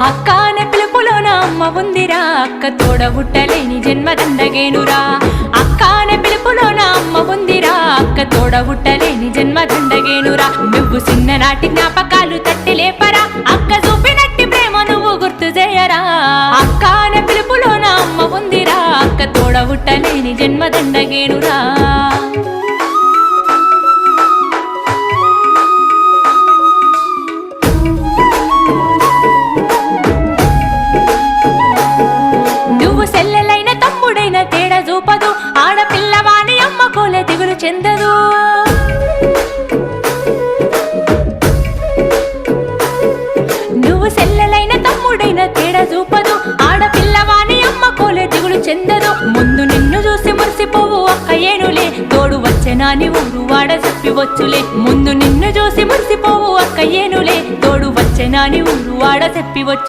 అక్క అనే పిలుపులోన అమ్మ ఉందిరా, అక్క తోడబుట్టలేని జన్మ దండగేనురా. అక్క అనే పిలుపులోన అమ్మ ఉందిరా, అక్క తోడబుట్టలేని జన్మ దండగేనురా. నువ్వు చిన్ననాటి జ్ఞాపకాలు తట్టి లేపరా, అక్క చూపినట్టి ప్రేమ నువ్వు గుర్తు చేయరా. అక్క అనే పిలుపులోన అమ్మ ఉందిరా, అక్క తోడబుట్టలేని జన్మ దండగేనురా. సెల్లెలైన తమ్ముడైన తేడా చూపదు, ఆడపిల్లవాని అమ్మ కోలే దిగులు చెందదు. నువ్వు సెల్లెలైన తమ్ముడైన తేడా చూపదు, ఆడపిల్లవాని అమ్మ కోలే దిగులు చెందదు. ముందు నిన్ను చూసి మురిసిపోవు అక్క ఏనులే, తోడు వచ్చెనాని ఊరు వాడ చెప్పివచ్చులే. ముందు నిన్ను చూసి మురిసిపోవు అక్క ఏనులే, తోడు వచ్చెనాని ఊరు వాడ చెప్పివచ్చు.